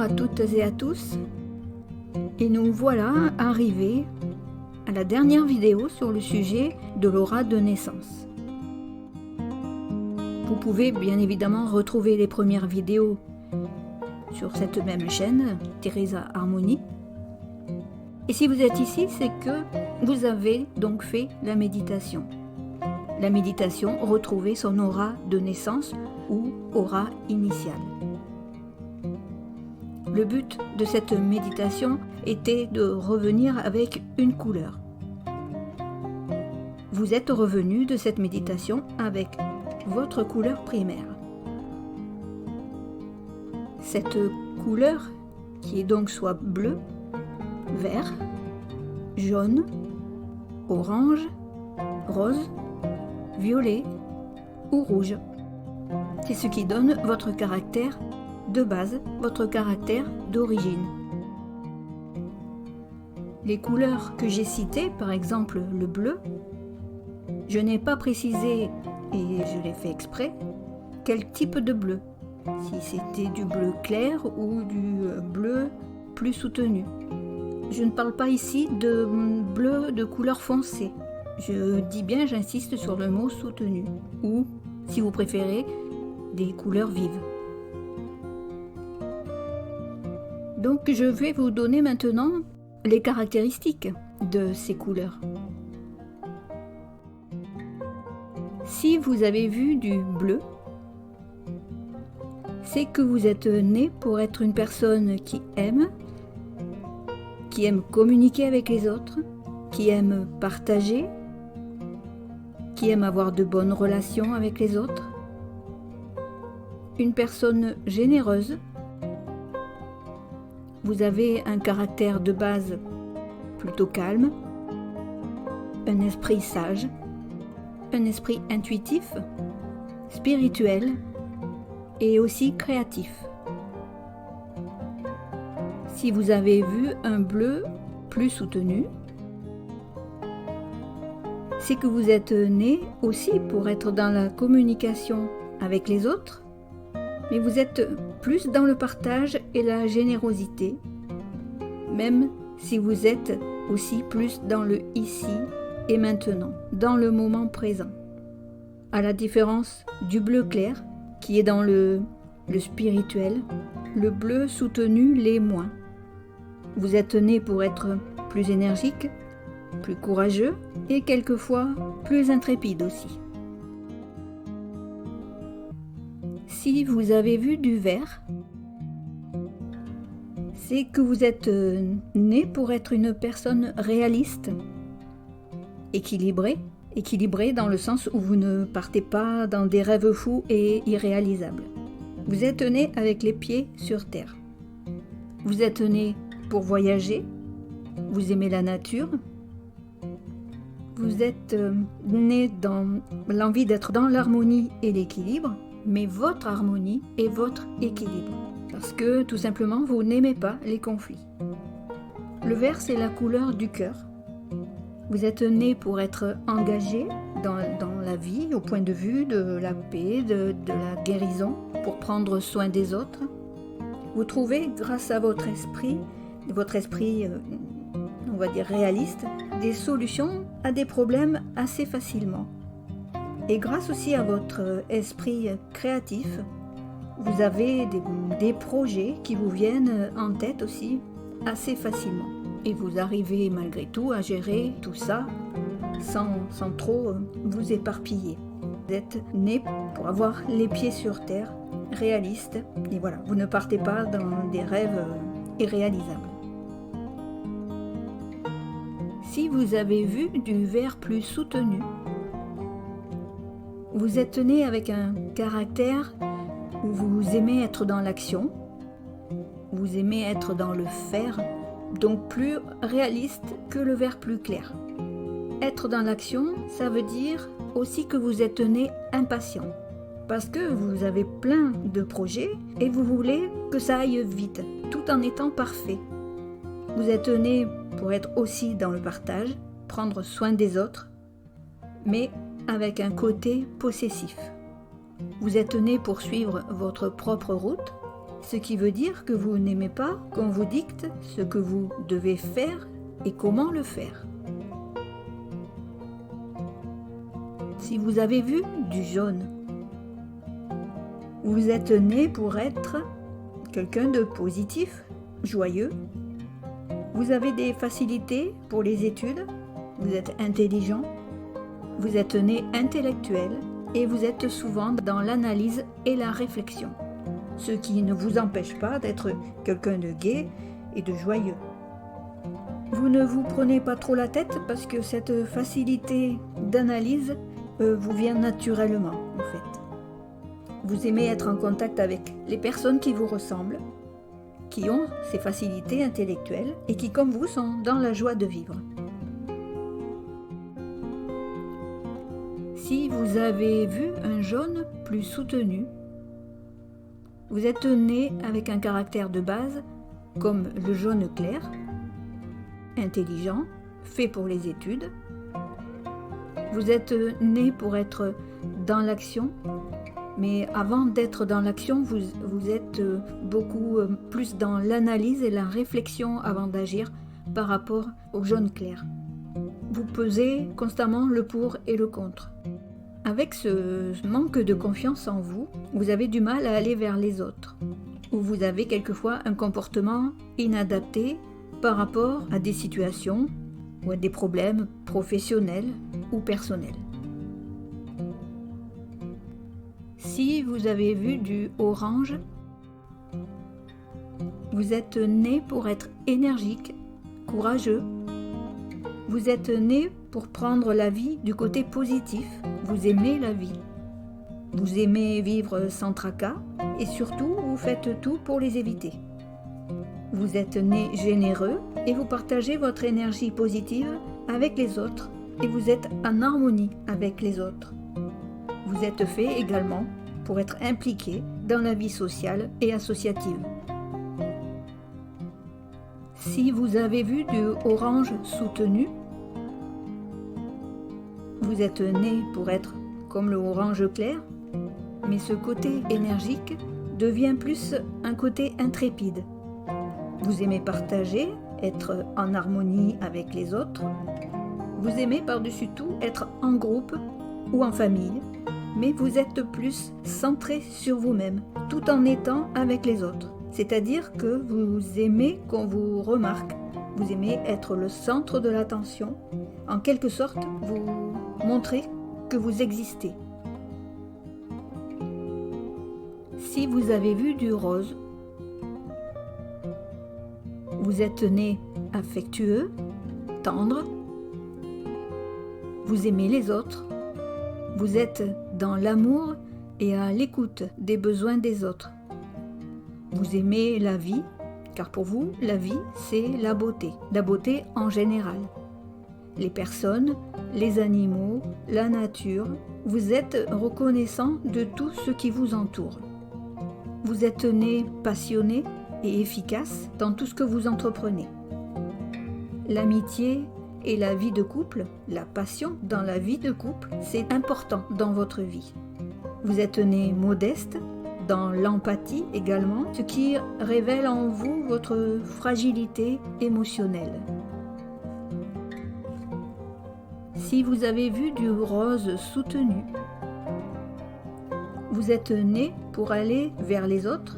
à toutes et à tous, et nous voilà arrivés à la dernière vidéo sur le sujet de l'aura de naissance. Vous pouvez bien évidemment retrouver les premières vidéos sur cette même chaîne, Teresa Harmony. Et si vous êtes ici, c'est que vous avez donc fait la méditation. La méditation, retrouver son aura de naissance ou aura initiale. Le but de cette méditation était de revenir avec une couleur. Vous êtes revenu de cette méditation avec votre couleur primaire. Cette couleur, qui est donc soit bleu, vert, jaune, orange, rose, violet ou rouge. C'est ce qui donne votre caractère de base, votre caractère d'origine. Les couleurs que j'ai citées, par exemple le bleu, je n'ai pas précisé, et je l'ai fait exprès, quel type de bleu. Si c'était du bleu clair ou du bleu plus soutenu. Je ne parle pas ici de bleu de couleur foncée. Je dis bien, j'insiste sur le mot soutenu. Ou, si vous préférez, des couleurs vives. Donc je vais vous donner maintenant les caractéristiques de ces couleurs. Si vous avez vu du bleu, c'est que vous êtes né pour être une personne qui aime communiquer avec les autres, qui aime partager, qui aime avoir de bonnes relations avec les autres, une personne généreuse. Vous avez un caractère de base plutôt calme, un esprit sage, un esprit intuitif, spirituel et aussi créatif. Si vous avez vu un bleu plus soutenu, c'est que vous êtes né aussi pour être dans la communication avec les autres, mais vous êtes plus dans le partage et la générosité, même si vous êtes aussi plus dans le ici et maintenant, dans le moment présent. À la différence du bleu clair, qui est dans le spirituel, le bleu soutenu l'est moins. Vous êtes né pour être plus énergique, plus courageux et quelquefois plus intrépide aussi. Si vous avez vu du vert, c'est que vous êtes né pour être une personne réaliste, équilibrée dans le sens où vous ne partez pas dans des rêves fous et irréalisables. Vous êtes né avec les pieds sur terre. Vous êtes né pour voyager, vous aimez la nature, vous êtes né dans l'envie d'être dans l'harmonie et l'équilibre, mais votre harmonie est votre équilibre, parce que tout simplement vous n'aimez pas les conflits. Le vert, c'est la couleur du cœur. Vous êtes né pour être engagé dans la vie au point de vue de la paix, de la guérison, pour prendre soin des autres. Vous trouvez, grâce à votre esprit, on va dire réaliste, des solutions à des problèmes assez facilement. Et grâce aussi à votre esprit créatif, vous avez des projets qui vous viennent en tête aussi assez facilement. Et vous arrivez malgré tout à gérer tout ça sans trop vous éparpiller. Vous êtes né pour avoir les pieds sur terre, réaliste, et voilà, vous ne partez pas dans des rêves irréalisables. Si vous avez vu du vert plus soutenu, vous êtes né avec un caractère où vous aimez être dans l'action, vous aimez être dans le faire, donc plus réaliste que le vert plus clair. Être dans l'action, ça veut dire aussi que vous êtes né impatient, parce que vous avez plein de projets et vous voulez que ça aille vite, tout en étant parfait. Vous êtes né pour être aussi dans le partage, prendre soin des autres, mais avec un côté possessif. Vous êtes né pour suivre votre propre route, ce qui veut dire que vous n'aimez pas qu'on vous dicte ce que vous devez faire et comment le faire. Si vous avez vu du jaune, vous êtes né pour être quelqu'un de positif, joyeux. Vous avez des facilités pour les études, vous êtes intelligent, vous êtes né intellectuel et vous êtes souvent dans l'analyse et la réflexion, ce qui ne vous empêche pas d'être quelqu'un de gai et de joyeux. Vous ne vous prenez pas trop la tête parce que cette facilité d'analyse vous vient naturellement en fait. Vous aimez être en contact avec les personnes qui vous ressemblent, qui ont ces facilités intellectuelles et qui, comme vous, sont dans la joie de vivre. Si vous avez vu un jaune plus soutenu, vous êtes né avec un caractère de base comme le jaune clair, intelligent, fait pour les études. Vous êtes né pour être dans l'action, mais avant d'être dans l'action, vous êtes beaucoup plus dans l'analyse et la réflexion avant d'agir par rapport au jaune clair. Vous pesez constamment le pour et le contre. Avec ce manque de confiance en vous, vous avez du mal à aller vers les autres, ou vous avez quelquefois un comportement inadapté par rapport à des situations ou à des problèmes professionnels ou personnels. Si vous avez vu du orange, vous êtes né pour être énergique, courageux. Vous êtes né pour prendre la vie du côté positif. Vous aimez la vie. Vous aimez vivre sans tracas et surtout vous faites tout pour les éviter. Vous êtes né généreux et vous partagez votre énergie positive avec les autres et vous êtes en harmonie avec les autres. Vous êtes fait également pour être impliqué dans la vie sociale et associative. Si vous avez vu du orange soutenu, vous êtes né pour être comme le orange clair, mais ce côté énergique devient plus un côté intrépide. Vous aimez partager, être en harmonie avec les autres. Vous aimez par-dessus tout être en groupe ou en famille, mais vous êtes plus centré sur vous-même, tout en étant avec les autres. C'est-à-dire que vous aimez qu'on vous remarque, vous aimez être le centre de l'attention. En quelque sorte, vous montrez que vous existez. Si vous avez vu du rose, vous êtes né affectueux, tendre, vous aimez les autres, vous êtes dans l'amour et à l'écoute des besoins des autres. Vous aimez la vie, car pour vous, la vie, c'est la beauté en général. Les personnes, les animaux, la nature, vous êtes reconnaissant de tout ce qui vous entoure. Vous êtes né passionné et efficace dans tout ce que vous entreprenez. L'amitié et la vie de couple, la passion dans la vie de couple, c'est important dans votre vie. Vous êtes né modeste, dans l'empathie également, ce qui révèle en vous votre fragilité émotionnelle. Si vous avez vu du rose soutenu, vous êtes né pour aller vers les autres,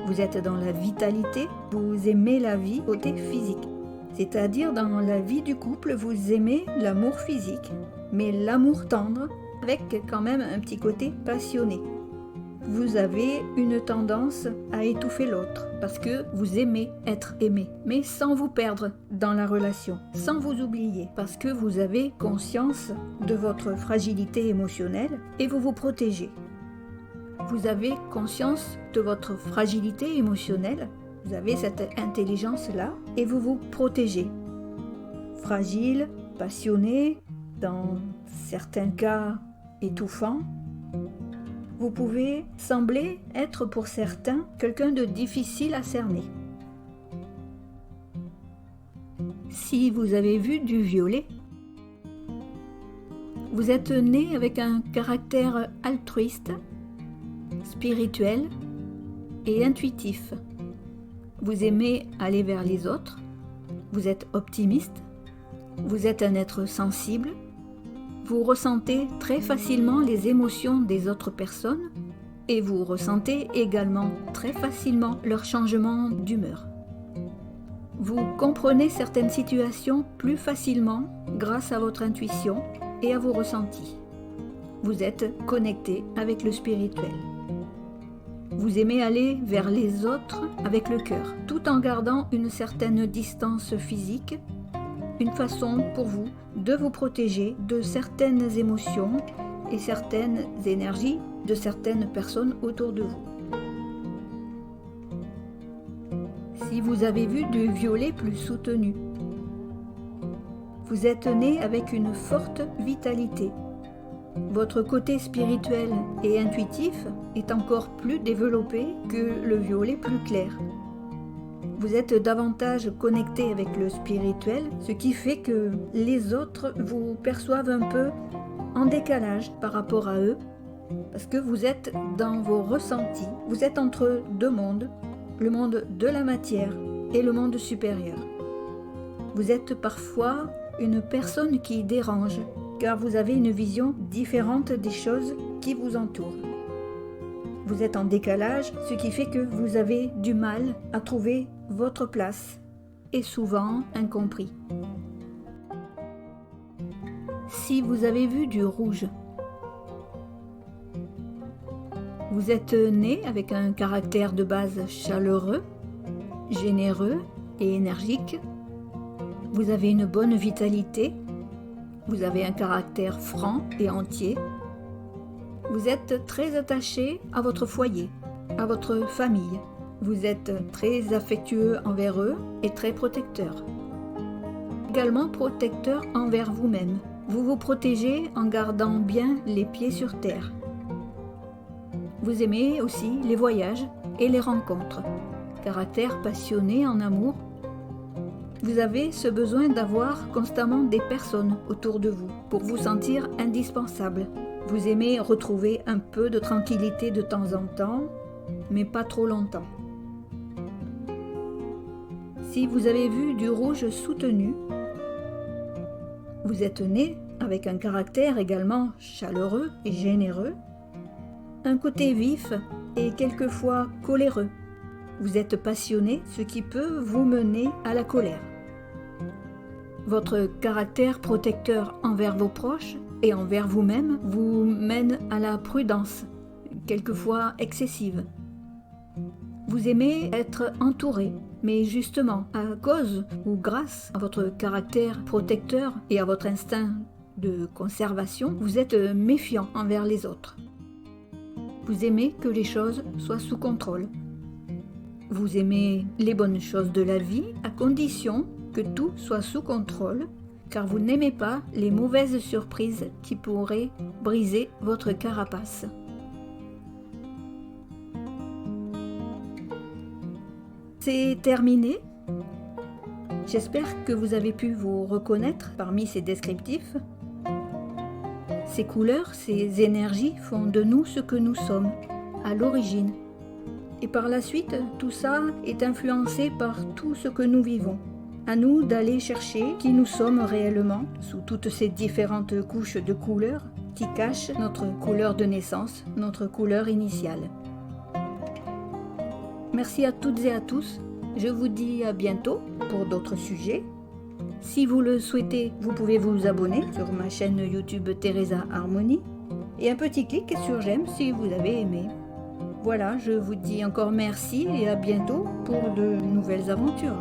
vous êtes dans la vitalité, vous aimez la vie côté physique. C'est-à-dire dans la vie du couple, vous aimez l'amour physique, mais l'amour tendre avec quand même un petit côté passionné. Vous avez une tendance à étouffer l'autre parce que vous aimez être aimé, mais sans vous perdre dans la relation, sans vous oublier, parce que vous avez conscience de votre fragilité émotionnelle et vous vous protégez. Vous avez conscience de votre fragilité émotionnelle, vous avez cette intelligence-là et vous vous protégez. Fragile, passionné, dans certains cas étouffant, vous pouvez sembler être pour certains quelqu'un de difficile à cerner. Si vous avez vu du violet, vous êtes né avec un caractère altruiste, spirituel, et intuitif. Vous aimez aller vers les autres. Vous êtes optimiste. Vous êtes un être sensible. Vous ressentez très facilement les émotions des autres personnes et vous ressentez également très facilement leur changement d'humeur. Vous comprenez certaines situations plus facilement grâce à votre intuition et à vos ressentis. Vous êtes connecté avec le spirituel. Vous aimez aller vers les autres avec le cœur, tout en gardant une certaine distance physique, une façon pour vous de vous protéger de certaines émotions et certaines énergies de certaines personnes autour de vous. Si vous avez vu du violet plus soutenu, vous êtes né avec une forte vitalité. Votre côté spirituel et intuitif est encore plus développé que le violet plus clair. Vous êtes davantage connecté avec le spirituel, ce qui fait que les autres vous perçoivent un peu en décalage par rapport à eux, parce que vous êtes dans vos ressentis, vous êtes entre deux mondes, le monde de la matière et le monde supérieur. Vous êtes parfois une personne qui dérange, car vous avez une vision différente des choses qui vous entourent. Vous êtes en décalage, ce qui fait que vous avez du mal à trouver votre place, et souvent incompris. Si vous avez vu du rouge, vous êtes né avec un caractère de base chaleureux, généreux et énergique. Vous avez une bonne vitalité. Vous avez un caractère franc et entier. Vous êtes très attaché à votre foyer, à votre famille. Vous êtes très affectueux envers eux et très protecteur. Également protecteur envers vous-même. Vous vous protégez en gardant bien les pieds sur terre. Vous aimez aussi les voyages et les rencontres. Caractère passionné en amour. Vous avez ce besoin d'avoir constamment des personnes autour de vous pour vous sentir indispensable. Vous aimez retrouver un peu de tranquillité de temps en temps, mais pas trop longtemps. Si vous avez vu du rouge soutenu, vous êtes né avec un caractère également chaleureux et généreux, un côté vif et quelquefois coléreux. Vous êtes passionné, ce qui peut vous mener à la colère. Votre caractère protecteur envers vos proches et envers vous-même vous mène à la prudence, quelquefois excessive. Vous aimez être entouré, mais justement, à cause ou grâce à votre caractère protecteur et à votre instinct de conservation, vous êtes méfiant envers les autres. Vous aimez que les choses soient sous contrôle. Vous aimez les bonnes choses de la vie à condition que tout soit sous contrôle, car vous n'aimez pas les mauvaises surprises qui pourraient briser votre carapace. C'est terminé. J'espère que vous avez pu vous reconnaître parmi ces descriptifs. Ces couleurs, ces énergies font de nous ce que nous sommes, à l'origine. Et par la suite, tout ça est influencé par tout ce que nous vivons. À nous d'aller chercher qui nous sommes réellement, sous toutes ces différentes couches de couleurs qui cachent notre couleur de naissance, notre couleur initiale. Merci à toutes et à tous. Je vous dis à bientôt pour d'autres sujets. Si vous le souhaitez, vous pouvez vous abonner sur ma chaîne YouTube Teresa Harmony et un petit clic sur j'aime si vous avez aimé. Voilà, je vous dis encore merci et à bientôt pour de nouvelles aventures.